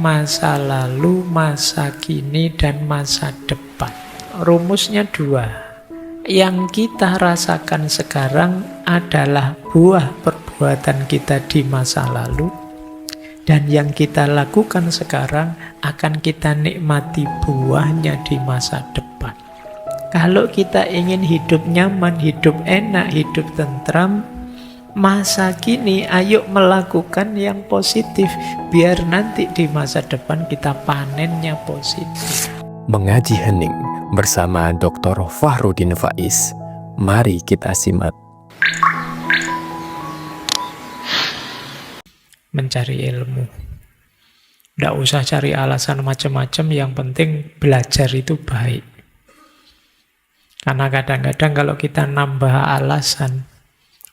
masa lalu, masa kini, dan masa depan. Rumusnya dua. Yang kita rasakan sekarang adalah buah perbuatan kita di masa lalu, dan yang kita lakukan sekarang akan kita nikmati buahnya di masa depan. Kalau kita ingin hidup nyaman, hidup enak, hidup tentram, masa kini ayo melakukan yang positif, biar nanti di masa depan kita panennya positif. Mengaji Hening bersama Dr. Fahrudin Faiz. Mari kita simak. Mencari ilmu. Tidak usah cari alasan macam-macam, yang penting belajar itu baik. Karena kadang-kadang kalau kita nambah alasan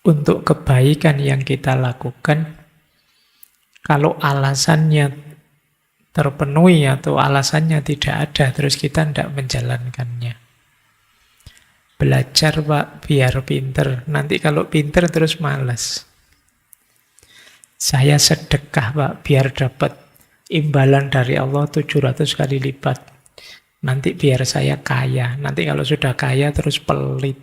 untuk kebaikan yang kita lakukan, kalau alasannya terpenuhi atau alasannya tidak ada, terus kita tidak menjalankannya. Belajar Pak, biar pinter. Nanti kalau pinter terus malas. Saya sedekah Pak, biar dapat imbalan dari Allah 700 kali lipat. Nanti biar saya kaya. Nanti kalau sudah kaya terus pelit.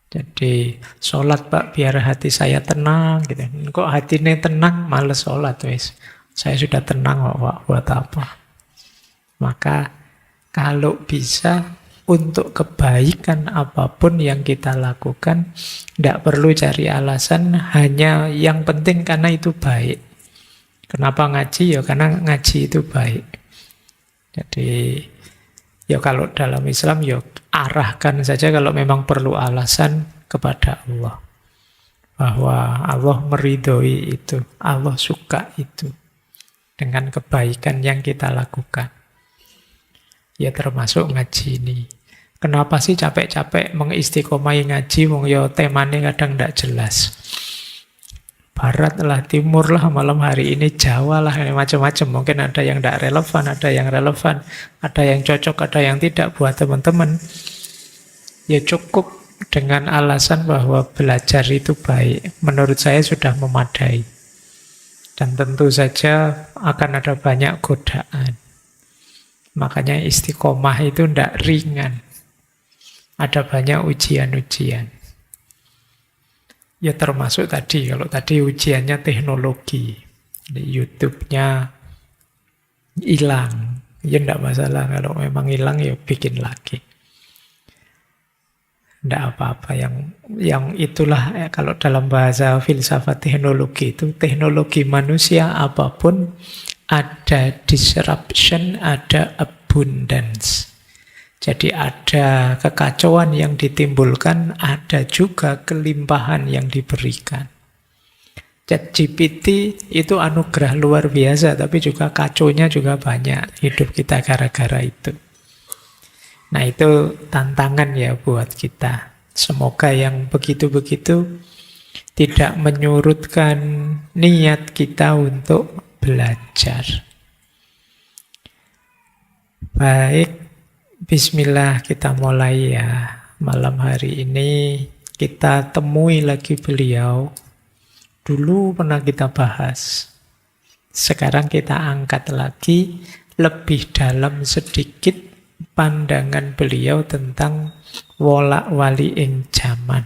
Jadi sholat Pak, biar hati saya tenang gitu. Kok hatinya tenang, males sholat wis. Saya sudah tenang Pak, buat apa? Maka kalau bisa, untuk kebaikan apapun yang kita lakukan, tidak perlu cari alasan, hanya yang penting karena itu baik. Kenapa ngaji? Ya karena ngaji itu baik. Jadi ya kalau dalam Islam ya arahkan saja kalau memang perlu alasan kepada Allah. Bahwa Allah meridhoi itu, Allah suka itu dengan kebaikan yang kita lakukan. Ya termasuk ngaji ini. Kenapa sih capek-capek mengistiqomai ngaji, wong ya temane kadang tidak jelas. Barat lah, timur lah, malam hari ini Jawa lah, macam-macam. Mungkin ada yang tidak relevan, ada yang relevan, ada yang cocok, ada yang tidak buat teman-teman. Ya cukup dengan alasan bahwa belajar itu baik. Menurut saya sudah memadai. Dan tentu saja akan ada banyak godaan. Makanya istiqomah itu tidak ringan. Ada banyak ujian-ujian. Ya termasuk tadi, kalau tadi ujiannya teknologi. Di YouTube-nya hilang. Ya tidak masalah, kalau memang hilang ya bikin lagi. Tidak apa-apa, yang itulah kalau dalam bahasa filsafat teknologi itu, teknologi manusia apapun, ada disruption, ada abundance. Jadi ada kekacauan yang ditimbulkan, ada juga kelimpahan yang diberikan. ChatGPT itu anugerah luar biasa, tapi juga kacaunya juga banyak. Hidup kita gara-gara itu. Nah itu tantangan ya buat kita. Semoga yang begitu-begitu tidak menyurutkan niat kita untuk belajar. Baik. Bismillah, kita mulai ya. Malam hari ini kita temui lagi beliau. Dulu pernah kita bahas. Sekarang kita angkat lagi lebih dalam sedikit pandangan beliau tentang wolak-wali ing jaman.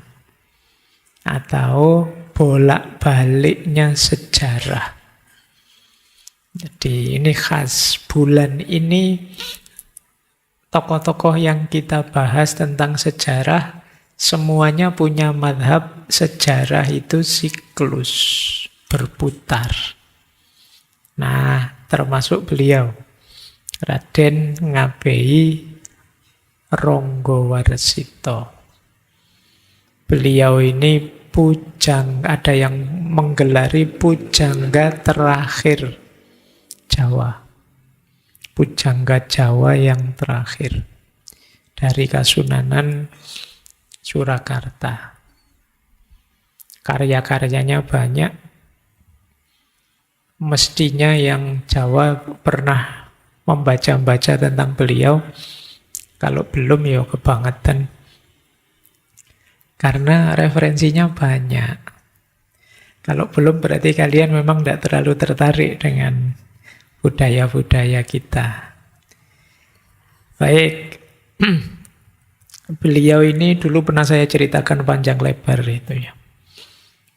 Atau bolak-baliknya sejarah. Jadi ini khas bulan ini. Tokoh-tokoh yang kita bahas tentang sejarah, semuanya punya madhab sejarah itu siklus, berputar. Nah, termasuk beliau, Raden Ngabei Ronggowarsito. Beliau ini ada yang menggelari pujangga terakhir Jawa. Pujangga Jawa yang terakhir dari Kasunanan Surakarta. Karya-karyanya banyak. Mestinya yang Jawa pernah membaca-baca tentang beliau. Kalau belum ya kebangetan. Karena referensinya banyak. Kalau belum berarti kalian memang tidak terlalu tertarik dengan budaya-budaya kita. Baik. Beliau ini dulu pernah saya ceritakan panjang lebar itu ya.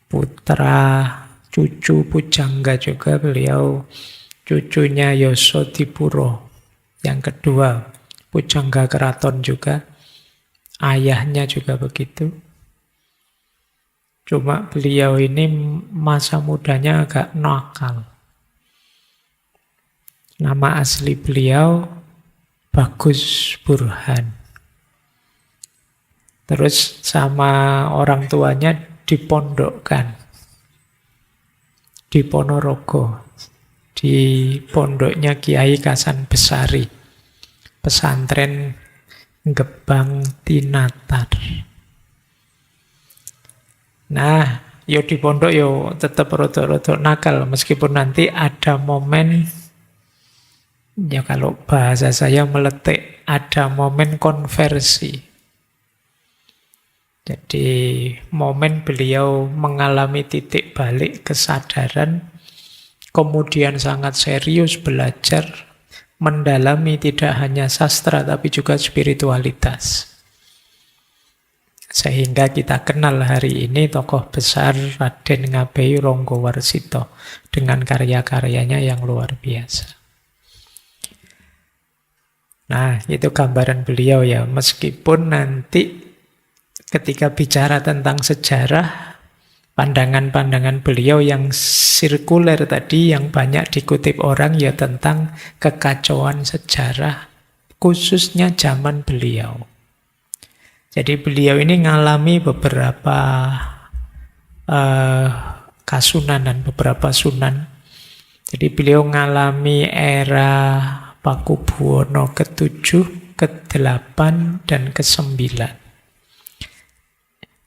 Putra, cucu pujangga juga beliau, cucunya Yosodipuro. Yang kedua, pujangga keraton juga. Ayahnya juga begitu. Cuma beliau ini masa mudanya agak nakal. Nama asli beliau Bagus Burhan. Terus sama orang tuanya dipondokkan di Ponorogo, di pondoknya Kiai Kasan Besari, pesantren Gebang Tinatar. Nah, yo di pondok yo tetap rodok-rodok nakal, meskipun nanti ada momen, ya kalau bahasa saya meletik, ada momen konversi. Jadi momen beliau mengalami titik balik kesadaran, kemudian sangat serius belajar, mendalami tidak hanya sastra tapi juga spiritualitas. Sehingga kita kenal hari ini tokoh besar Raden Ngabei Ronggowarsito dengan karya-karyanya yang luar biasa. Nah, itu gambaran beliau ya. Meskipun nanti ketika bicara tentang sejarah, pandangan-pandangan beliau yang sirkuler tadi, yang banyak dikutip orang ya tentang kekacauan sejarah, khususnya zaman beliau. Jadi beliau ini ngalami beberapa kasunanan, beberapa sunan. Jadi beliau ngalami era Pakubuwono ke-7, ke-8, dan ke-9.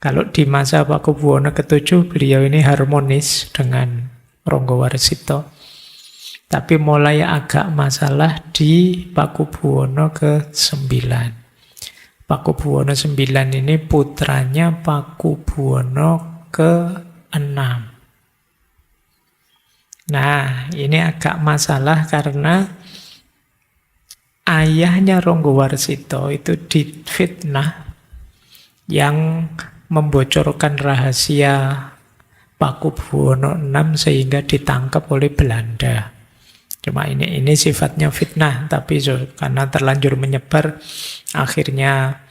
Kalau di masa Pakubuwono ke-7, beliau ini harmonis dengan Ronggowarsito. Tapi mulai agak masalah di Pakubuwono ke-9. Pakubuwono 9 ini putranya Pakubuwono ke-6. Nah, ini agak masalah karena ayahnya Ronggowarsito itu difitnah yang membocorkan rahasia Pakubuwono 6 sehingga ditangkap oleh Belanda. Cuma ini sifatnya fitnah, tapi karena terlanjur menyebar, akhirnya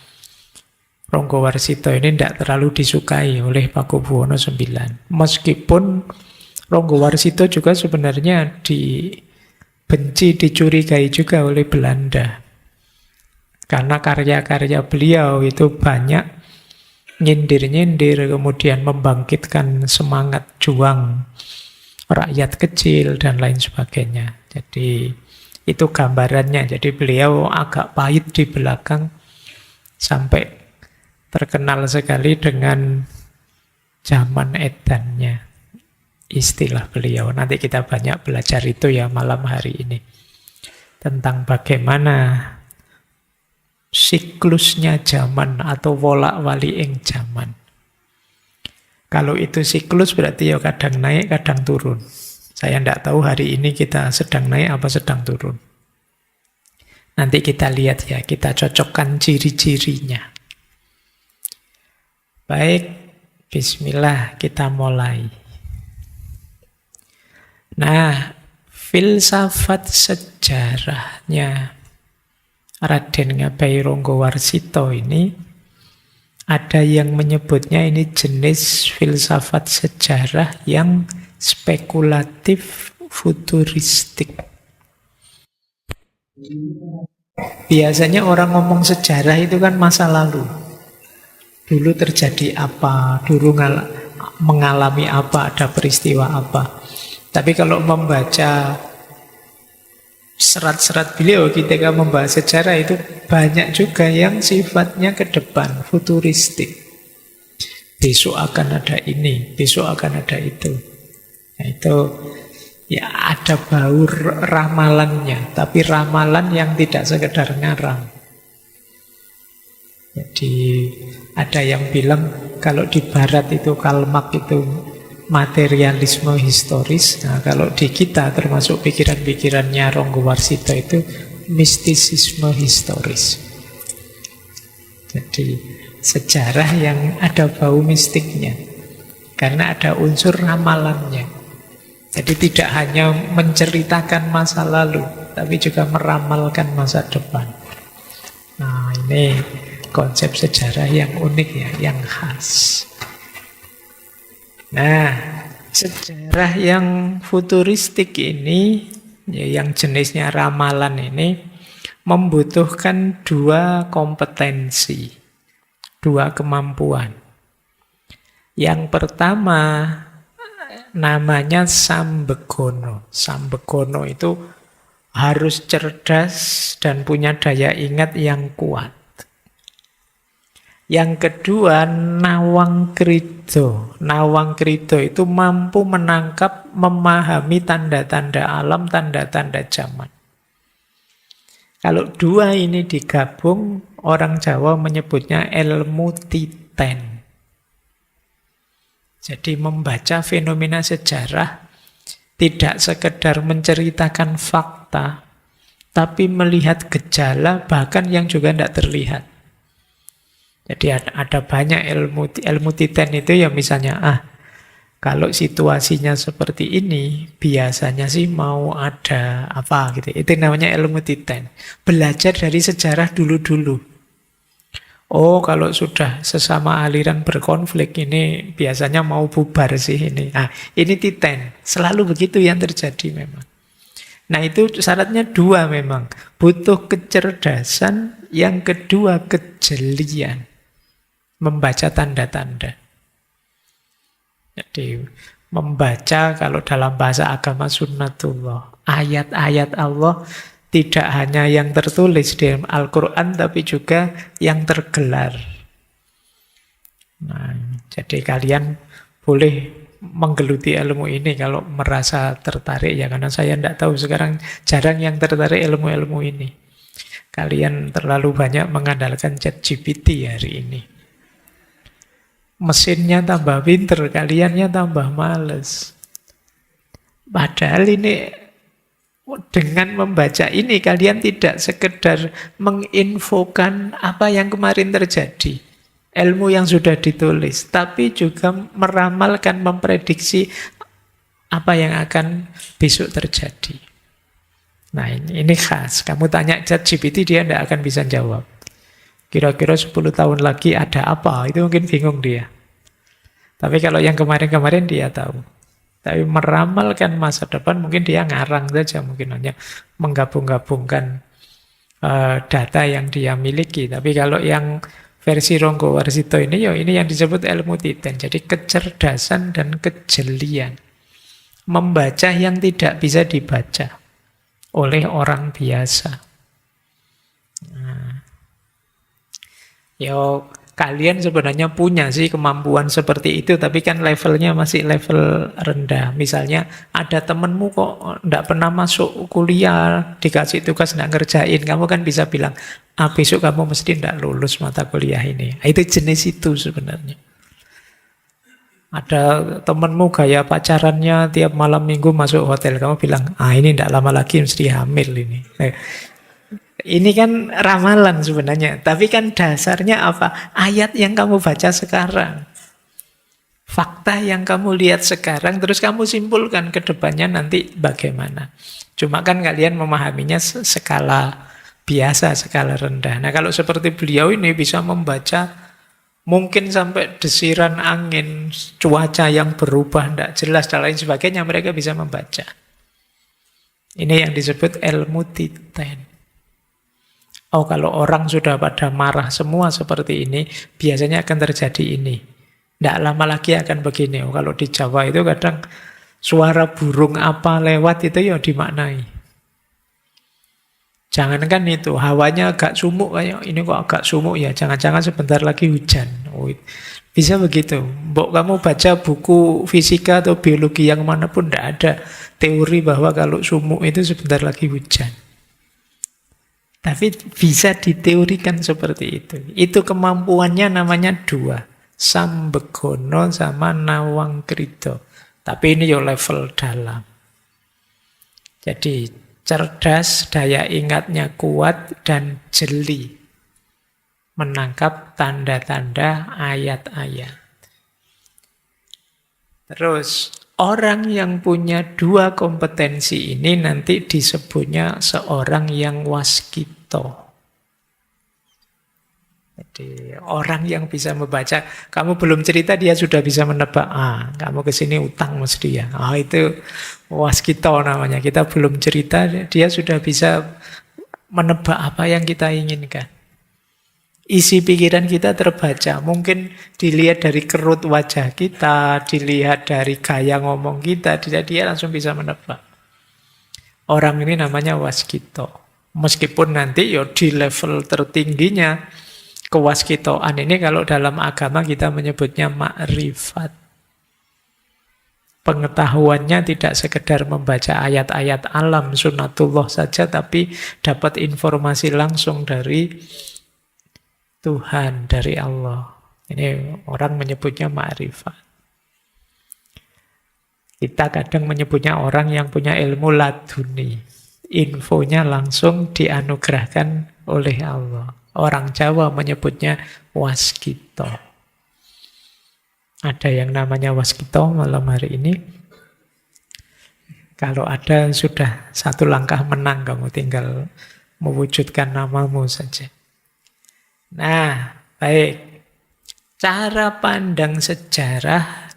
Ronggowarsito ini tidak terlalu disukai oleh Pakubuwono 9. Meskipun Ronggowarsito juga sebenarnya dibenci, dicurigai juga oleh Belanda. Karena karya-karya beliau itu banyak nyindir-nyindir, kemudian membangkitkan semangat juang rakyat kecil, dan lain sebagainya. Jadi itu gambarannya. Jadi beliau agak pahit di belakang, sampai terkenal sekali dengan zaman edannya, istilah beliau. Nanti kita banyak belajar itu ya malam hari ini. Tentang bagaimana siklusnya zaman atau wolak-wali ing zaman. Kalau itu siklus berarti ya kadang naik, kadang turun. Saya tidak tahu hari ini kita sedang naik apa sedang turun. Nanti kita lihat ya, kita cocokkan ciri-cirinya. Baik, bismillah, kita mulai. Nah, filsafat sejarahnya Raden Ngabei Ronggowarsito ini, ada yang menyebutnya ini jenis filsafat sejarah yang spekulatif futuristik. Biasanya orang ngomong sejarah itu kan masa lalu. Dulu terjadi apa, dulu mengalami apa, ada peristiwa apa. Tapi kalau membaca serat-serat beliau ketika membahas sejarah itu banyak juga yang sifatnya ke depan, futuristik. Besok akan ada ini, besok akan ada itu. Nah, itu ya ada bau ramalannya, tapi ramalan yang tidak sekedar ngarang. Jadi ada yang bilang kalau di barat itu Karl Marx itu materialisme historis. Nah, kalau di kita termasuk pikiran-pikirannya Ronggo Warsito itu mistisisme historis. Jadi sejarah yang ada bau mistiknya karena ada unsur ramalannya. Jadi tidak hanya menceritakan masa lalu, tapi juga meramalkan masa depan. Nah, ini konsep sejarah yang unik ya, yang khas. Nah, sejarah yang futuristik ini, ya, yang jenisnya ramalan ini, membutuhkan dua kompetensi, dua kemampuan. Yang pertama namanya sambegono. Sambegono itu harus cerdas dan punya daya ingat yang kuat. Yang kedua, nawang krido. Nawang krido itu mampu menangkap, memahami tanda-tanda alam, tanda-tanda zaman. Kalau dua ini digabung, orang Jawa menyebutnya ilmu titen. Jadi membaca fenomena sejarah tidak sekedar menceritakan fakta, tapi melihat gejala bahkan yang juga tidak terlihat. Jadi ada banyak ilmu titen itu ya, misalnya kalau situasinya seperti ini biasanya sih mau ada apa gitu. Itu namanya ilmu titen. Belajar dari sejarah dulu-dulu. Oh, kalau sudah sesama aliran berkonflik ini biasanya mau bubar sih ini. Ini titen. Selalu begitu yang terjadi memang. Nah, itu syaratnya dua memang. Butuh kecerdasan, yang kedua kejelian. Membaca tanda-tanda. Jadi membaca kalau dalam bahasa agama sunnatullah. Ayat-ayat Allah tidak hanya yang tertulis di Al-Quran, tapi juga yang tergelar. Nah, jadi kalian boleh menggeluti ilmu ini kalau merasa tertarik ya, karena saya tidak tahu sekarang jarang yang tertarik ilmu-ilmu ini. Kalian terlalu banyak mengandalkan ChatGPT hari ini. Mesinnya tambah pinter, kaliannya tambah males. Padahal ini dengan membaca ini kalian tidak sekedar menginfokan apa yang kemarin terjadi, ilmu yang sudah ditulis, tapi juga meramalkan, memprediksi apa yang akan besok terjadi. Nah, ini khas. Kamu tanya ChatGPT, dia tidak akan bisa jawab. Kira-kira 10 tahun lagi ada apa? Itu mungkin bingung dia. Tapi kalau yang kemarin-kemarin dia tahu. Tapi meramalkan masa depan mungkin dia ngarang saja, mungkin hanya menggabung-gabungkan data yang dia miliki. Tapi kalau yang versi Ronggo Warsito ini, ini yang disebut ilmu titen. Jadi kecerdasan dan kejelian. Membaca yang tidak bisa dibaca oleh orang biasa. Nah, kalian sebenarnya punya sih kemampuan seperti itu, tapi kan levelnya masih level rendah. Misalnya ada temenmu kok tidak pernah masuk kuliah, dikasih tugas tidak ngerjain, kamu kan bisa bilang, besok kamu mesti tidak lulus mata kuliah ini. Itu jenis itu sebenarnya. Ada temenmu gaya pacarannya tiap malam minggu masuk hotel, kamu bilang, ini tidak lama lagi mesti hamil ini. Ini kan ramalan sebenarnya, tapi kan dasarnya apa? Ayat yang kamu baca sekarang. Fakta yang kamu lihat sekarang, terus kamu simpulkan ke depannya nanti bagaimana. Cuma kan kalian memahaminya skala biasa, skala rendah. Nah, kalau seperti beliau ini bisa membaca mungkin sampai desiran angin, cuaca yang berubah, tidak jelas, dan lain sebagainya, mereka bisa membaca. Ini yang disebut ilmu titen. Kalau orang sudah pada marah semua seperti ini, biasanya akan terjadi ini. Tidak lama lagi akan begini. Kalau di Jawa itu kadang suara burung apa lewat itu ya dimaknai. Jangankan itu, hawanya agak sumuk, kayak ini kok agak sumuk ya, jangan-jangan sebentar lagi hujan. Bisa begitu. Mbok kamu baca buku fisika atau biologi yang manapun, tidak ada teori bahwa kalau sumuk itu sebentar lagi hujan. Tapi bisa diteorikan seperti itu. Itu kemampuannya namanya dua. Sambegono sama Nawang Krida. Tapi ini yo level dalam. Jadi cerdas, daya ingatnya kuat dan jeli menangkap tanda-tanda ayat-ayat. Terus orang yang punya dua kompetensi ini nanti disebutnya seorang yang waskito. Jadi orang yang bisa membaca, kamu belum cerita dia sudah bisa menebak. Kamu kesini utang mesti ya. Itu waskito namanya. Kita belum cerita, dia sudah bisa menebak apa yang kita inginkan. Isi pikiran kita terbaca. Mungkin dilihat dari kerut wajah kita, dilihat dari gaya ngomong kita, dia langsung bisa menebak. Orang ini namanya waskito. Meskipun nanti di level tertingginya, kewaskitoan ini kalau dalam agama kita menyebutnya makrifat. Pengetahuannya tidak sekedar membaca ayat-ayat alam sunatullah saja, tapi dapat informasi langsung dari Tuhan, dari Allah. Ini orang menyebutnya makrifat. Kita kadang menyebutnya orang yang punya ilmu laduni. Infonya langsung dianugerahkan oleh Allah. Orang Jawa menyebutnya waskito. Ada yang namanya waskito malam hari ini. Kalau ada sudah satu langkah menang, kamu tinggal mewujudkan namamu saja. Nah, baik. Cara pandang sejarah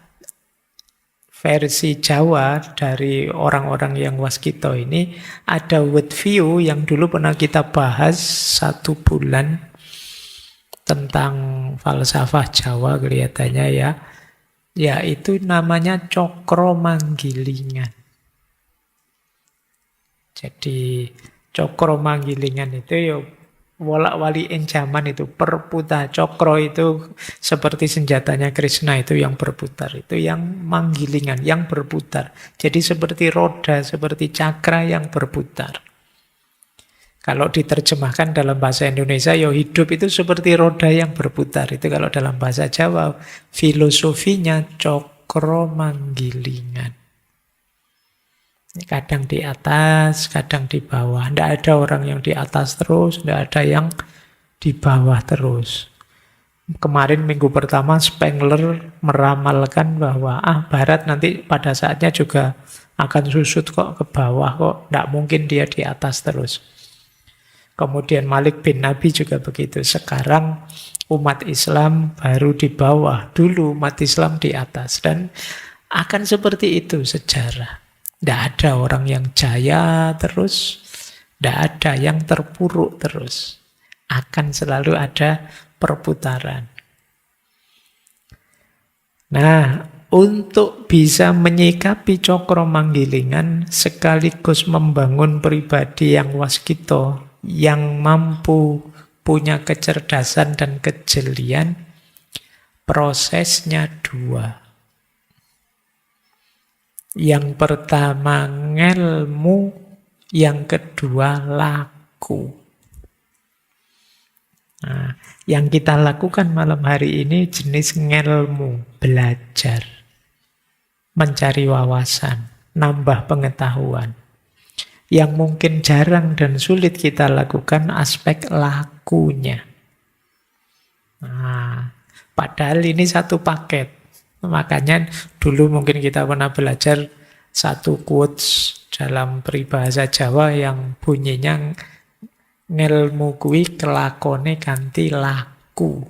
versi Jawa dari orang-orang yang waskito ini ada world view yang dulu pernah kita bahas 1 bulan tentang falsafah Jawa kelihatannya ya. Yaitu namanya cokro manggilingan. Jadi cokro manggilingan itu wolak-wali zaman itu perputa cokro itu seperti senjatanya Krishna itu yang berputar, itu yang manggilingan, yang berputar. Jadi seperti roda, seperti cakra yang berputar. Kalau diterjemahkan dalam bahasa Indonesia, hidup itu seperti roda yang berputar. Itu kalau dalam bahasa Jawa, filosofinya cokro manggilingan. Kadang di atas, kadang di bawah. Tidak ada orang yang di atas terus, tidak ada yang di bawah terus. Kemarin minggu pertama Spengler meramalkan bahwa Barat nanti pada saatnya juga akan susut kok ke bawah kok. Tidak mungkin dia di atas terus. Kemudian Malik bin Nabi juga begitu. Sekarang umat Islam baru di bawah. Dulu umat Islam di atas. Dan akan seperti itu sejarah. Tidak ada orang yang jaya terus, tidak ada yang terpuruk terus. Akan selalu ada perputaran. Nah, untuk bisa menyikapi cokro manggilingan sekaligus membangun pribadi yang waskito, yang mampu punya kecerdasan dan kejelian, prosesnya 2. Yang pertama ngelmu, yang kedua laku. Nah, yang kita lakukan malam hari ini jenis ngelmu, belajar, mencari wawasan, nambah pengetahuan. Yang mungkin jarang dan sulit kita lakukan aspek lakunya. Nah, padahal ini satu paket. Makanya dulu mungkin kita pernah belajar satu quotes dalam peribahasa Jawa yang bunyinya ngelmu kuwi kelakone kanthi laku.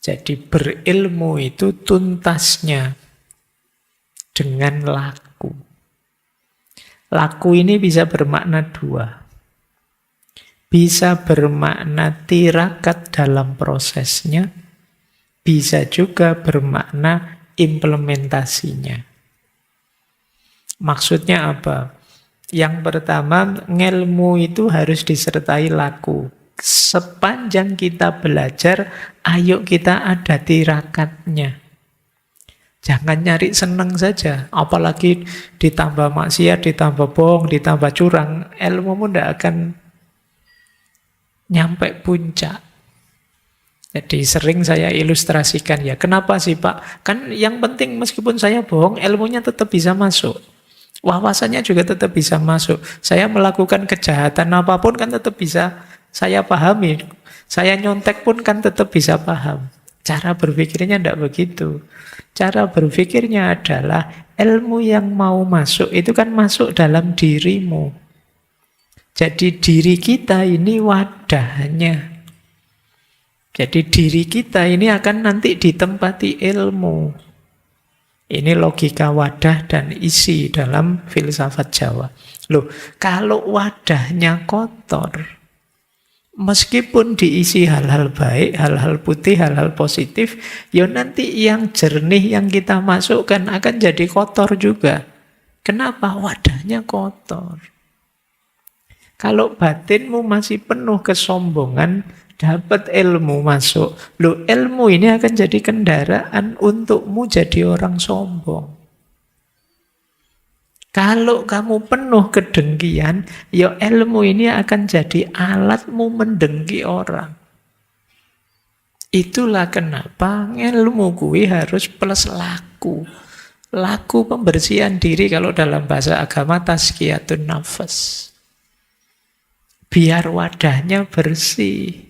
Jadi berilmu itu tuntasnya dengan laku. Laku ini bisa bermakna 2. Bisa bermakna tirakat dalam prosesnya, bisa juga bermakna implementasinya. Maksudnya apa? Yang pertama, ngelmu itu harus disertai laku. Sepanjang kita belajar, ayo kita ada tirakatnya. Jangan nyari seneng saja. Apalagi ditambah maksiat, ditambah bohong, ditambah curang. Ilmumu tidak akan nyampe puncak. Jadi sering saya ilustrasikan ya, kenapa sih Pak? Kan yang penting meskipun saya bohong, ilmunya tetap bisa masuk. Wawasannya juga tetap bisa masuk. Saya melakukan kejahatan apapun kan tetap bisa saya pahami. Saya nyontek pun kan tetap bisa paham. Cara berpikirnya tidak begitu. Cara berpikirnya adalah ilmu yang mau masuk itu kan masuk dalam dirimu. Jadi diri kita ini wadahnya. Jadi diri kita ini akan nanti ditempati ilmu. Ini logika wadah dan isi dalam filsafat Jawa. Loh, kalau wadahnya kotor, meskipun diisi hal-hal baik, hal-hal putih, hal-hal positif, ya nanti yang jernih yang kita masukkan akan jadi kotor juga. Kenapa? Wadahnya kotor. Kalau batinmu masih penuh kesombongan, dapat ilmu masuk. Loh, ilmu ini akan jadi kendaraan untukmu jadi orang sombong. Kalau kamu penuh kedengkian, ya ilmu ini akan jadi alatmu mendengki orang. Itulah kenapa ilmu kuwi harus plus laku. Laku pembersihan diri kalau dalam bahasa agama tazkiyatun nafas. Biar wadahnya bersih.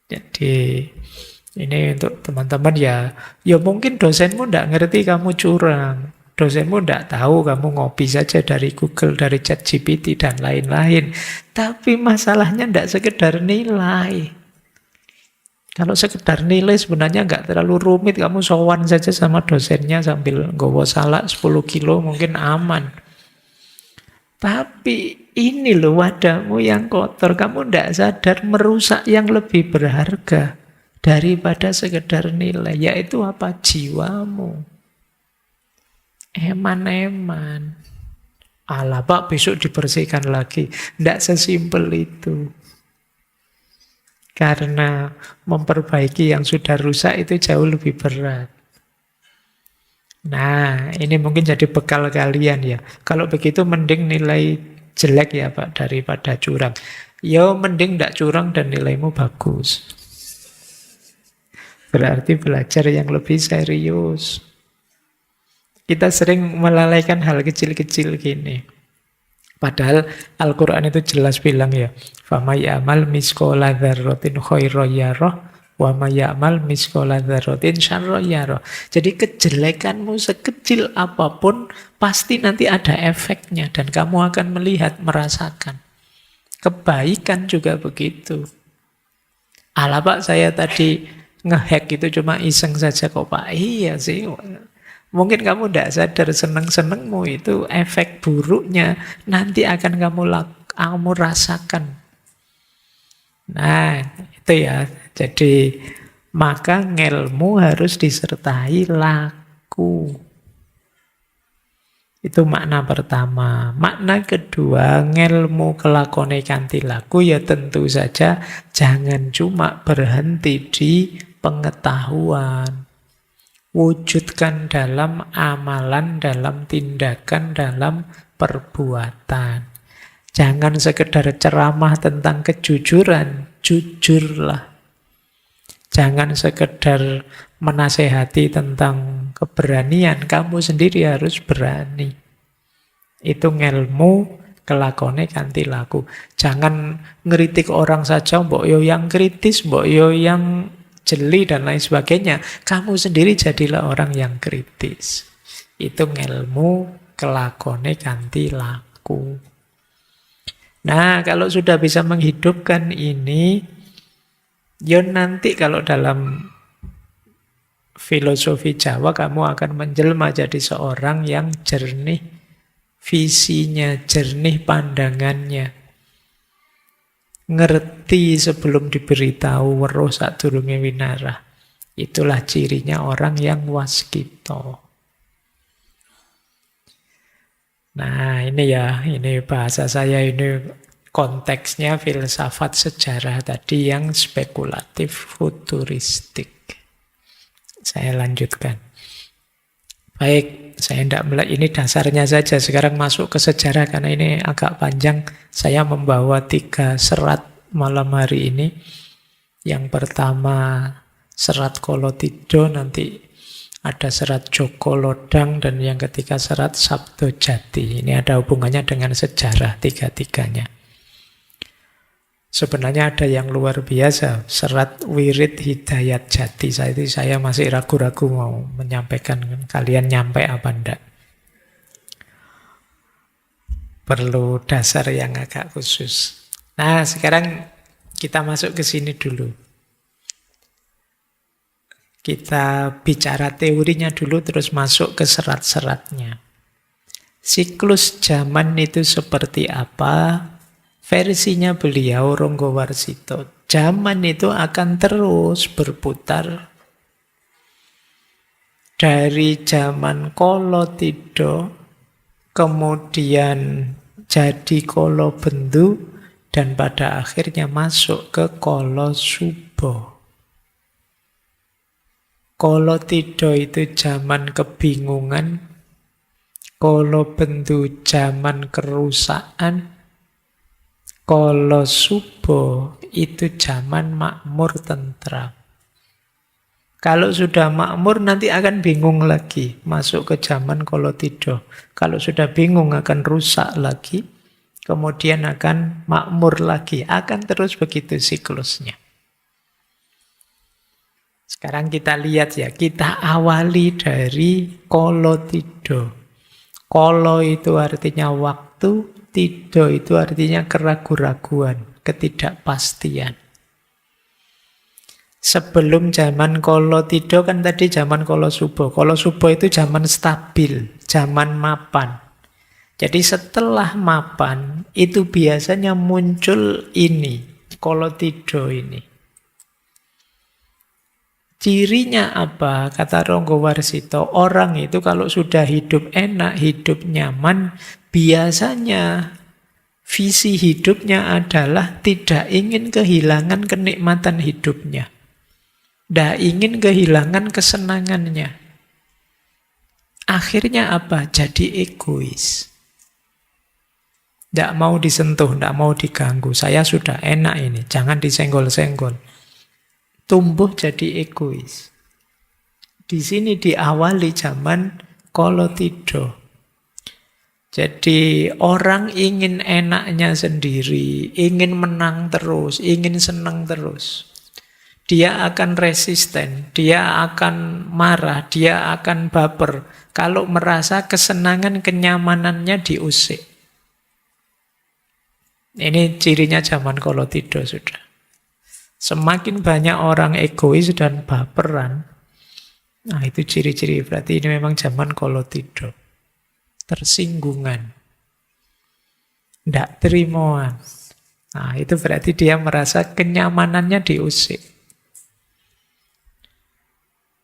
Jadi ini untuk teman-teman ya mungkin dosenmu tidak ngerti kamu curang. Dosenmu tidak tahu kamu ngopi saja dari Google, dari ChatGPT dan lain-lain. Tapi masalahnya tidak sekedar nilai. Kalau sekedar nilai sebenarnya nggak terlalu rumit. Kamu sowan saja sama dosennya sambil nggawa salak 10 kilo mungkin aman. Tapi ini loh wadahmu yang kotor. Kamu tidak sadar merusak yang lebih berharga daripada sekedar nilai. Yaitu apa? Jiwamu. Eman-eman. Alah Pak, besok dibersihkan lagi. Tidak sesimpel itu. Karena memperbaiki yang sudah rusak itu jauh lebih berat. Nah, ini mungkin jadi bekal kalian ya. Kalau begitu mending nilai jelek ya Pak daripada curang. Ya mending tidak curang dan nilaimu bagus. Berarti belajar yang lebih serius. Kita sering melalaikan hal kecil-kecil gini. Padahal Al-Quran itu jelas bilang ya, فَمَا يَعْمَلْ مِثْقَالَ ذَرَّةٍ خَيْرًا يَرَهُ وَمَا يَعْمَلْ مِثْقَالَ ذَرَّةٍ شَرًّا يَرَهُ. Jadi kejelekanmu sekecil apapun pasti nanti ada efeknya dan kamu akan melihat, merasakan. Kebaikan juga begitu. Alah Pak, saya tadi ngehack itu cuma iseng saja kok Pak. Iya sih. Mungkin kamu tidak sadar seneng-senengmu itu efek buruknya nanti akan kamu rasakan. Nah, itu ya. Jadi maka ngelmu harus disertai laku. Itu makna pertama. Makna kedua, ngelmu kelakone kanthi laku ya tentu saja jangan cuma berhenti di pengetahuan. Wujudkan dalam amalan, dalam tindakan, dalam perbuatan. Jangan sekedar ceramah tentang kejujuran, jujurlah. Jangan sekedar menasehati tentang keberanian, kamu sendiri harus berani. Itu ngelmu kelakone kanthi laku. Jangan ngeritik orang saja, mbok yo yang kritis, mbok yo yang jeli dan lain sebagainya. Kamu sendiri jadilah orang yang kritis. Itu ngelmu kelakone kanthi laku. Nah, kalau sudah bisa menghidupkan ini, ya nanti kalau dalam filosofi Jawa kamu akan menjelma jadi seorang yang jernih visinya, jernih pandangannya. Ngerti sebelum diberitahu, weruh sadurunge winarah. Itulah cirinya orang yang waskita. Nah, ini ya, ini bahasa saya, ini konteksnya filsafat sejarah tadi yang spekulatif futuristik. Saya lanjutkan. Baik, saya tidak melihat ini dasarnya saja. Sekarang masuk ke sejarah karena ini agak panjang. Saya membawa 3 serat malam hari ini. Yang pertama serat Kolotidho, nanti ada serat Joko Lodang, dan yang ketiga serat Sabdo Jati. Ini ada hubungannya dengan sejarah tiga-tiganya. Sebenarnya ada yang luar biasa, serat Wirid Hidayat Jati. Saya masih ragu-ragu mau menyampaikan, kalian nyampe apa enggak. Perlu dasar yang agak khusus. Nah, sekarang kita masuk ke sini dulu. Kita bicara teorinya dulu, terus masuk ke serat-seratnya. Siklus zaman itu seperti apa? Versinya beliau Ronggowarsito. Zaman itu akan terus berputar. Dari zaman Kolotidho, kemudian jadi Kolobendu, dan pada akhirnya masuk ke Kolosubo. Kolotidho itu zaman kebingungan, Kolobendu zaman kerusakan, Kolosubo itu zaman makmur tentram. Kalau sudah makmur nanti akan bingung lagi, masuk ke zaman Kolotidho. Kalau sudah bingung akan rusak lagi, kemudian akan makmur lagi, akan terus begitu siklusnya. Sekarang kita lihat ya, kita awali dari Kolotidho. Kolo itu artinya waktu, Tidho itu artinya keraguan-raguan, ketidakpastian. Sebelum zaman Kolotidho kan tadi zaman Kolosubo. Kolosubo itu zaman stabil, zaman mapan. Jadi setelah mapan itu biasanya muncul ini, Kolotidho ini. Cirinya apa? Kata Ronggowarsito, orang itu kalau sudah hidup enak, hidup nyaman, biasanya visi hidupnya adalah tidak ingin kehilangan kenikmatan hidupnya. Tidak ingin kehilangan kesenangannya. Akhirnya apa? Jadi egois. Tidak mau disentuh, tidak mau diganggu. Saya sudah enak ini, jangan disenggol-senggol. Tumbuh jadi egois. Di sini diawali zaman Kolotidho. Jadi orang ingin enaknya sendiri, ingin menang terus, ingin senang terus. Dia akan resisten, dia akan marah, dia akan baper kalau merasa kesenangan, kenyamanannya diusik. Ini cirinya zaman Kolotidho sudah. Semakin banyak orang egois dan baperan, nah itu ciri-ciri, berarti ini memang zaman Kolotidho. Tersinggungan, tidak terimoan. Nah itu berarti dia merasa kenyamanannya diusik.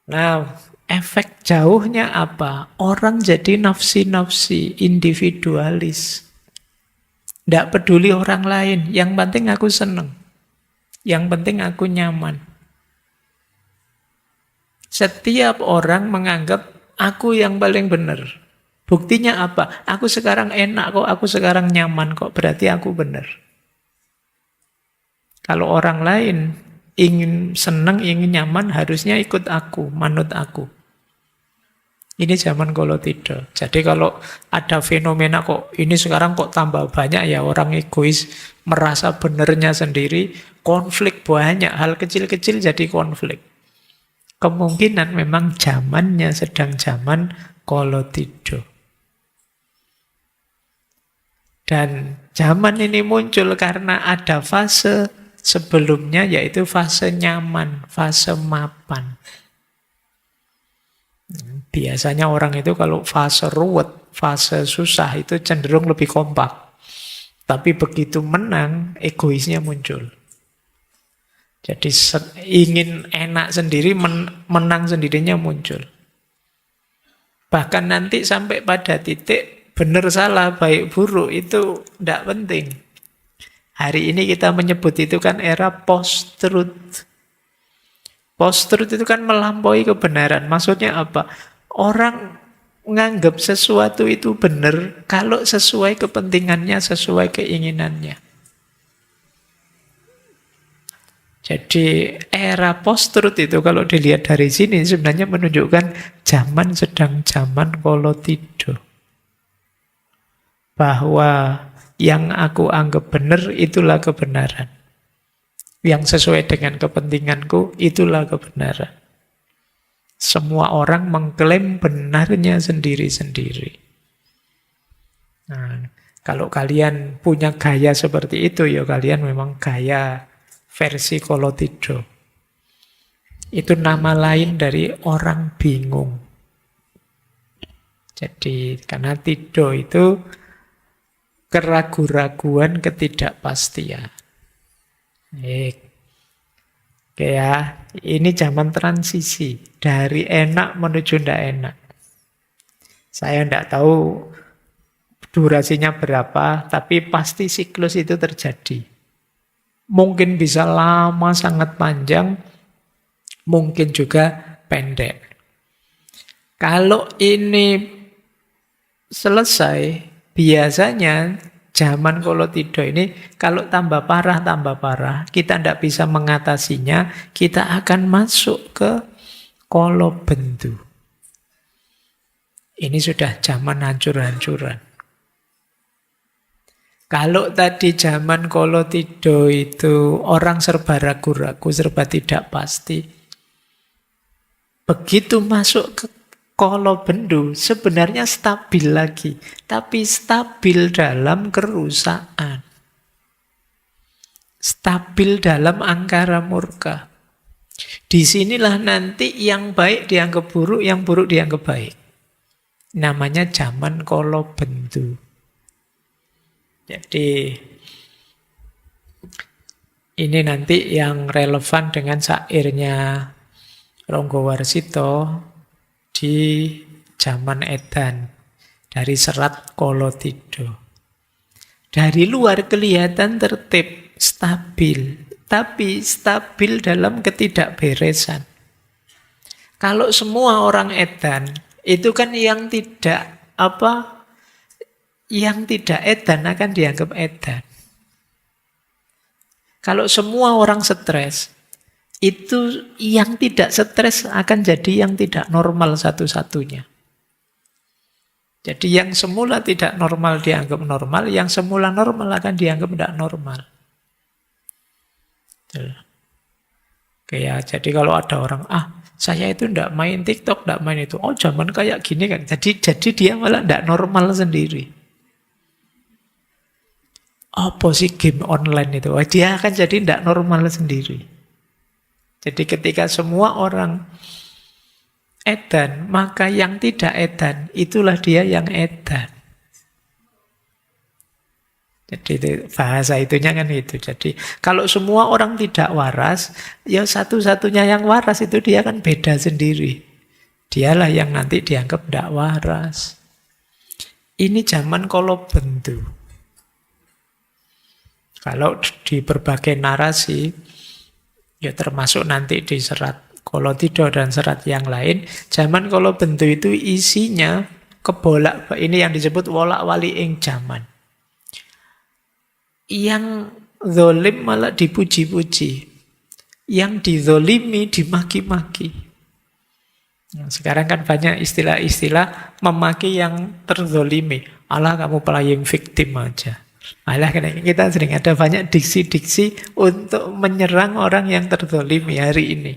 Nah efek jauhnya apa? Orang jadi nafsi-nafsi, individualis. Tidak peduli orang lain, yang penting aku senang. Yang penting aku nyaman. Setiap orang menganggap aku yang paling benar. Buktinya apa? Aku sekarang enak kok, aku sekarang nyaman kok, berarti aku benar. Kalau orang lain ingin senang, ingin nyaman, harusnya ikut aku, manut aku. Ini zaman Kolotidho. Jadi kalau ada fenomena kok, ini sekarang kok tambah banyak ya orang egois, merasa benernya sendiri, konflik banyak, hal kecil-kecil jadi konflik. Kemungkinan memang zamannya sedang zaman Kolotidho. Dan zaman ini muncul karena ada fase sebelumnya, yaitu fase nyaman, fase mapan. Biasanya orang itu kalau fase ruwet, fase susah itu cenderung lebih kompak. Tapi begitu menang, egoisnya muncul. Jadi ingin enak sendiri, menang sendirinya muncul. Bahkan nanti sampai pada titik benar salah, baik buruk itu tidak penting. Hari ini kita menyebut itu kan era post-truth. Post-truth itu kan melampaui kebenaran. Maksudnya apa? Orang menganggap sesuatu itu benar kalau sesuai kepentingannya, sesuai keinginannya. Jadi era post-truth itu kalau dilihat dari sini sebenarnya menunjukkan zaman sedang zaman kolotido. Bahwa yang aku anggap benar itulah kebenaran. Yang sesuai dengan kepentinganku itulah kebenaran. Semua orang mengklaim benarnya sendiri-sendiri. Nah, kalau kalian punya gaya seperti itu, ya kalian memang gaya versi kolotido. Itu nama lain dari orang bingung. Jadi karena tido itu keraguan-raguan, ketidakpastian. Oke ya, ini zaman transisi dari enak menuju tidak enak. Saya tidak tahu durasinya berapa, tapi pasti siklus itu terjadi. Mungkin bisa lama, sangat panjang, mungkin juga pendek. Kalau ini selesai, biasanya zaman kolotido ini kalau tambah parah, kita tidak bisa mengatasinya, kita akan masuk ke kolobendu. Ini sudah zaman hancur-hancuran. Kalau tadi zaman kolotido itu orang serba ragu-ragu, serba tidak pasti. Begitu masuk ke kolobendu, sebenarnya stabil lagi. Tapi stabil dalam kerusakan. Stabil dalam angkara murka. Disinilah nanti yang baik dianggap buruk, yang buruk dianggap baik. Namanya zaman kolobendu. Jadi ini nanti yang relevan dengan syairnya Ronggo Warsito di zaman edan dari serat kolotido. Dari luar kelihatan tertib, stabil, tapi stabil dalam ketidakberesan. Kalau semua orang edan itu kan yang tidak edan akan dianggap edan. Kalau semua orang stres, itu yang tidak stres akan jadi yang tidak normal satu-satunya. Jadi yang semula tidak normal dianggap normal, yang semula normal akan dianggap tidak normal. Oke ya, jadi kalau ada orang, saya itu tidak main TikTok, tidak main itu. Oh zaman kayak gini kan. Jadi dia malah tidak normal sendiri. Apa sih game online itu? Dia akan jadi tidak normal sendiri. Jadi ketika semua orang edan, maka yang tidak edan, itulah dia yang edan. Jadi itu, bahasa itunya kan itu. Jadi kalau semua orang tidak waras, ya satu-satunya yang waras itu dia kan beda sendiri. Dialah yang nanti dianggap tidak waras. Ini zaman kolobendu. Kalau di berbagai narasi, ya termasuk nanti di serat kolotido dan serat yang lain, zaman kolobendu itu isinya kebolak, ini yang disebut wolak-wali ing zaman. Yang zolim malah dipuji-puji, yang dizolimi dimaki-maki. Nah, sekarang kan banyak istilah-istilah memaki yang terzolimi. Alah kamu playing victim aja. Malah kita sering ada banyak diksi-diksi untuk menyerang orang yang terzolimi hari ini.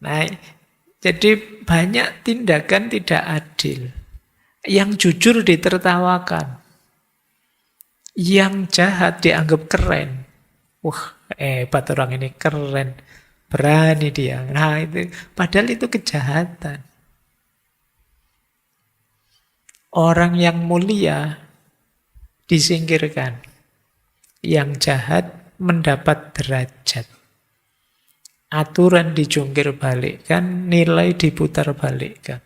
Nah, jadi banyak tindakan tidak adil. Yang jujur ditertawakan. Yang jahat dianggap keren. Wah, hebat orang ini, keren. Berani dia. Nah, itu padahal itu kejahatan. Orang yang mulia disingkirkan. Yang jahat mendapat derajat. Aturan dijungkir balikkan, nilai diputar balikkan.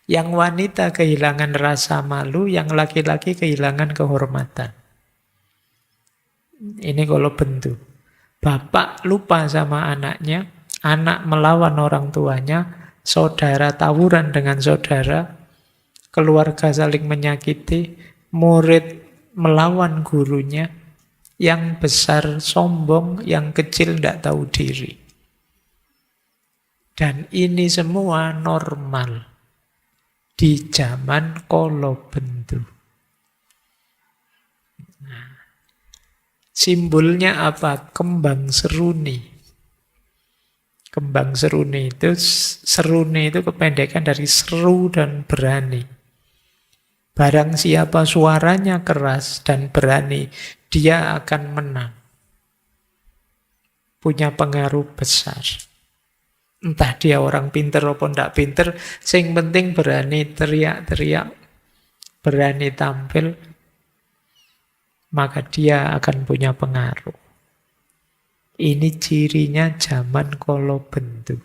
Yang wanita kehilangan rasa malu, yang laki-laki kehilangan kehormatan. Ini kolobendu. Bapak lupa sama anaknya, anak melawan orang tuanya, saudara tawuran dengan saudara, keluarga saling menyakiti, murid melawan gurunya, Yang besar sombong, yang kecil tidak tahu diri. Dan ini semua normal di zaman kolobendu. Nah, simbolnya apa? Kembang seruni. Kembang seruni itu kependekan dari seru dan berani. Barang siapa suaranya keras dan berani, dia akan menang. Punya pengaruh besar. Entah dia orang pinter maupun tidak pinter, sing penting berani teriak-teriak, berani tampil, maka dia akan punya pengaruh. Ini cirinya zaman kolobendu.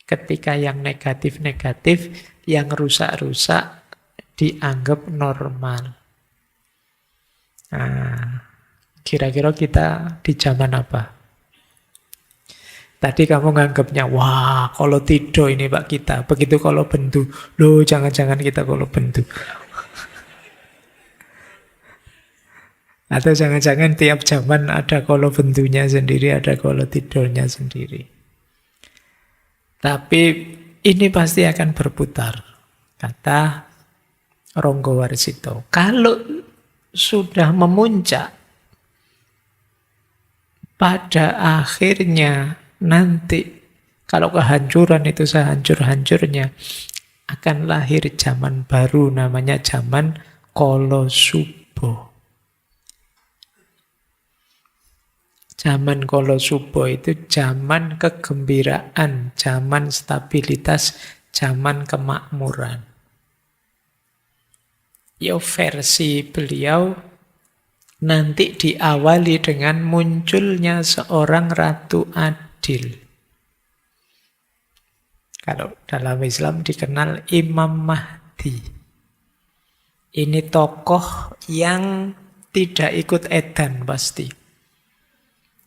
Ketika yang negatif-negatif, yang rusak-rusak dianggap normal. Nah, kira-kira kita di zaman apa? Tadi kamu nganggapnya, wah kalau tidur ini Pak kita. Begitu kalau bendu, loh jangan-jangan kita kalau bendu. Atau jangan-jangan tiap zaman ada kalau bendunya sendiri, ada kalau tidurnya sendiri. Tapi ini pasti akan berputar, kata Ronggowarsito. Kalau sudah memuncak, pada akhirnya nanti, kalau kehancuran itu sehancur-hancurnya, akan lahir zaman baru namanya zaman Kolosubo. Zaman Kolosubo itu zaman kegembiraan, zaman stabilitas, zaman kemakmuran. Ya versi beliau nanti diawali dengan munculnya seorang Ratu Adil. Kalau dalam Islam dikenal Imam Mahdi. Ini tokoh yang tidak ikut edan pasti.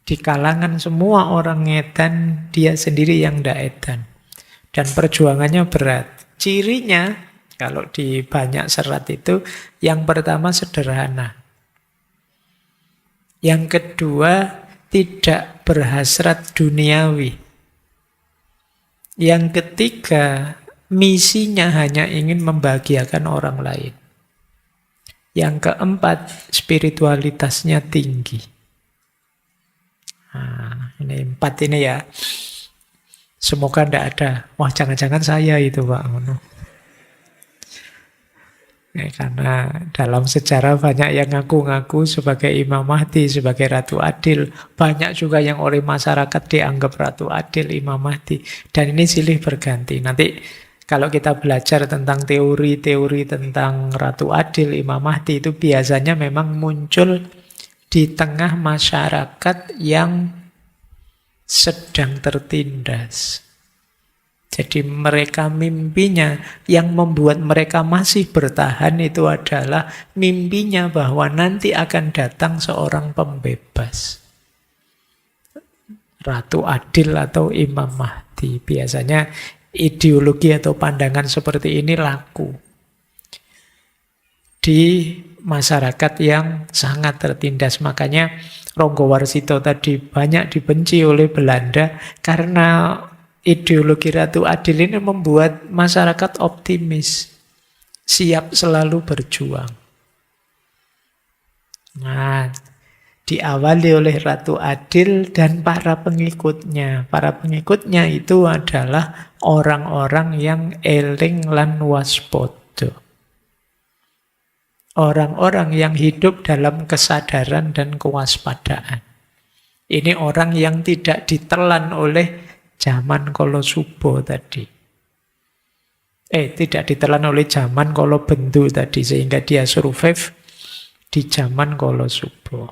Di kalangan semua orang edan, dia sendiri yang tidak edan. Dan perjuangannya berat. Cirinya, kalau di banyak serat itu, yang pertama sederhana. Yang kedua, tidak berhasrat duniawi. Yang ketiga, misinya hanya ingin membahagiakan orang lain. Yang keempat, spiritualitasnya tinggi. Nah, ini 4 ini ya. Semoga tidak ada. Wah, jangan-jangan saya itu, Pak. Karena dalam sejarah banyak yang ngaku-ngaku sebagai Imam Mahdi, sebagai Ratu Adil. Banyak juga yang oleh masyarakat dianggap Ratu Adil, Imam Mahdi. Dan ini silih berganti. Nanti kalau kita belajar tentang teori-teori tentang Ratu Adil, Imam Mahdi, itu biasanya memang muncul di tengah masyarakat yang sedang tertindas. Jadi mereka mimpinya, yang membuat mereka masih bertahan itu adalah mimpinya bahwa nanti akan datang seorang pembebas. Ratu Adil atau Imam Mahdi. Biasanya ideologi atau pandangan seperti ini laku di masyarakat yang sangat tertindas. Makanya Ronggowarsito tadi banyak dibenci oleh Belanda karena ideologi Ratu Adil ini membuat masyarakat optimis, siap selalu berjuang. Nah, diawali oleh Ratu Adil dan para pengikutnya. Para pengikutnya itu adalah orang-orang yang eling lan waspada. Orang-orang yang hidup dalam kesadaran dan kewaspadaan. Ini orang yang tidak ditelan oleh zaman Kolosubo tadi. Tidak ditelan oleh zaman Kolobendu tadi, sehingga dia survive di zaman Kolosubo.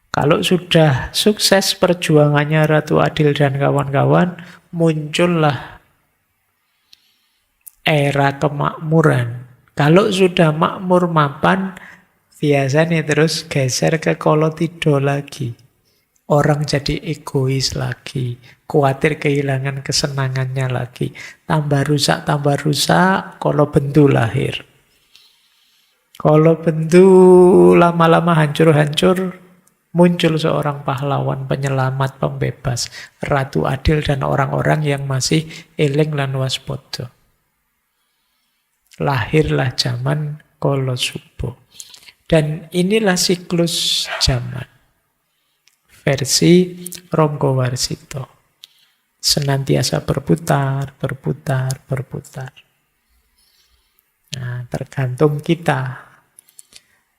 Kalau sudah sukses perjuangannya Ratu Adil dan kawan-kawan, muncullah era kemakmuran. Kalau sudah makmur mapan, biasanya terus geser ke Kolotido lagi. Orang jadi egois lagi, khawatir kehilangan kesenangannya lagi. Tambah rusak, Kolobendu lahir. Kalau bendu lama-lama hancur-hancur, muncul seorang pahlawan, penyelamat, pembebas, Ratu Adil dan orang-orang yang masih eling lan waspada. Lahirlah zaman Kala Suba. Dan inilah siklus zaman. Versi Ronggo Warsito. Senantiasa berputar, berputar, berputar. Nah, tergantung kita.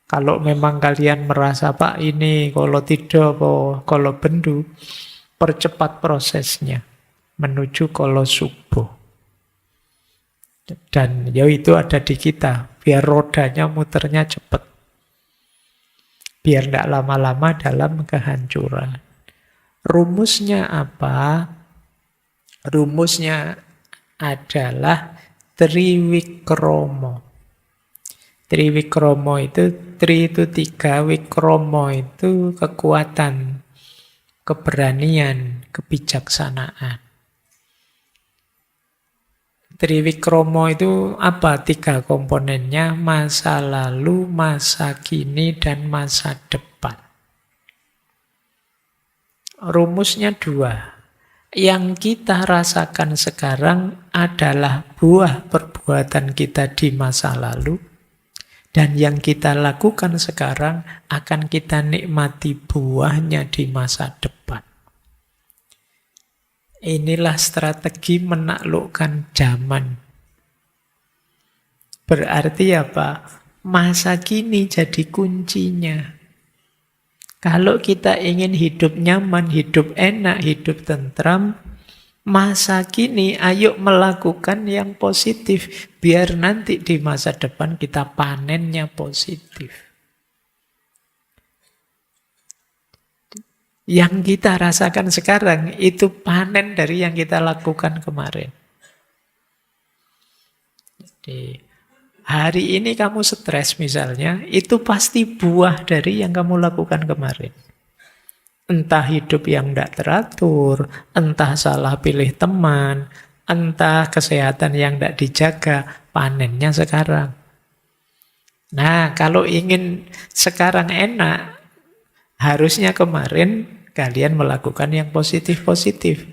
Kalau memang kalian merasa, Pak, ini kalau tidak, kalau bendu, percepat prosesnya menuju Kala Suba. Dan ya itu ada di kita, biar rodanya muternya cepat. Biar tidak lama-lama dalam kehancuran. Rumusnya apa? Rumusnya adalah Triwikromo. Triwikromo itu, tri itu 3, wikromo itu kekuatan, keberanian, kebijaksanaan. Triwikromo itu apa? 3 komponennya, masa lalu, masa kini, dan masa depan. Rumusnya 2. Yang kita rasakan sekarang adalah buah perbuatan kita di masa lalu, dan yang kita lakukan sekarang akan kita nikmati buahnya di masa depan. Inilah strategi menaklukkan zaman. Berarti apa? Masa kini jadi kuncinya. Kalau kita ingin hidup nyaman, hidup enak, hidup tentram, masa kini ayo melakukan yang positif. Biar nanti di masa depan kita panennya positif. Yang kita rasakan sekarang itu panen dari yang kita lakukan kemarin. Jadi, hari ini kamu stres misalnya, itu pasti buah dari yang kamu lakukan kemarin. Entah hidup yang tidak teratur, entah salah pilih teman, entah kesehatan yang tidak dijaga, panennya sekarang. Nah, kalau ingin sekarang enak, harusnya kemarin kalian melakukan yang positif-positif.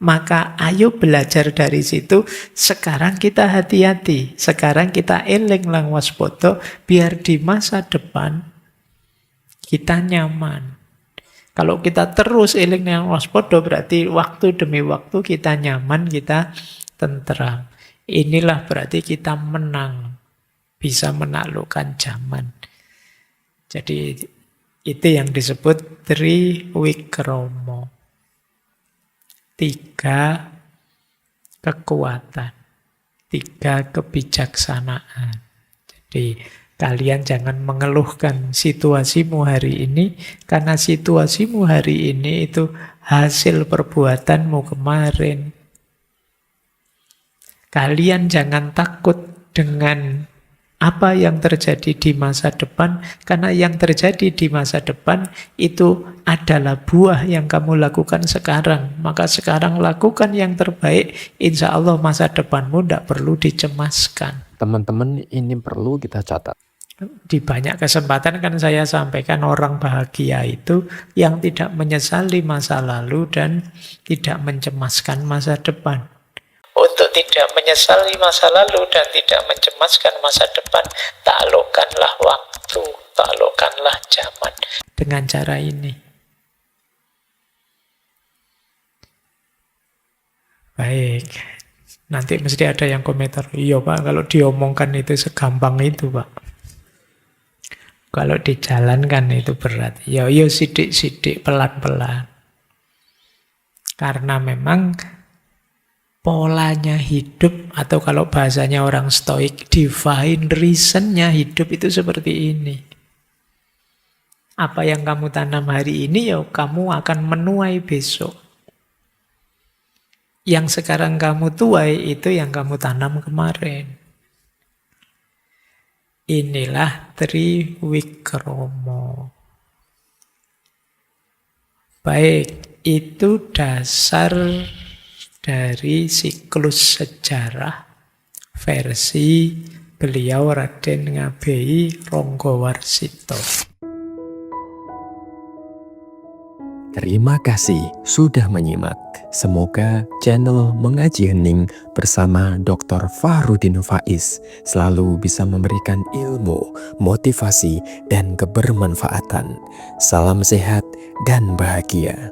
Maka ayo belajar dari situ. Sekarang kita hati-hati. Sekarang kita eling lang waspada. Biar di masa depan kita nyaman. Kalau kita terus eling lang waspada, berarti waktu demi waktu kita nyaman, kita tentram. Inilah berarti kita menang. Bisa menaklukkan zaman. Jadi itu yang disebut Triwikromo. 3 kekuatan. 3 kebijaksanaan. Jadi kalian jangan mengeluhkan situasimu hari ini, karena situasimu hari ini itu hasil perbuatanmu kemarin. Kalian jangan takut dengan apa yang terjadi di masa depan, karena yang terjadi di masa depan itu adalah buah yang kamu lakukan sekarang. Maka sekarang lakukan yang terbaik, insya Allah masa depanmu tidak perlu dicemaskan. Teman-teman, ini perlu kita catat. Di banyak kesempatan kan saya sampaikan orang bahagia itu yang tidak menyesali masa lalu dan tidak mencemaskan masa depan. Untuk tidak menyesali masa lalu dan tidak mencemaskan masa depan, taklukkanlah waktu, taklukkanlah zaman dengan cara ini. Baik, nanti mesti ada yang komentar, iya Pak, kalau diomongkan itu segampang itu Pak. Kalau dijalankan itu berat. Ya, sidik-sidik, pelan-pelan. Karena memang polanya hidup, atau kalau bahasanya orang stoik, divine reasonnya hidup itu seperti ini. Apa yang kamu tanam hari ini, ya kamu akan menuai besok. Yang sekarang kamu tuai, itu yang kamu tanam kemarin. Inilah Triwikromo. Baik, itu dasar dari siklus sejarah versi beliau Raden Ngabei Ronggowarsito. Terima kasih sudah menyimak. Semoga channel Mengaji Hening bersama Dr. Fahrudin Faiz selalu bisa memberikan ilmu, motivasi, dan kebermanfaatan. Salam sehat dan bahagia.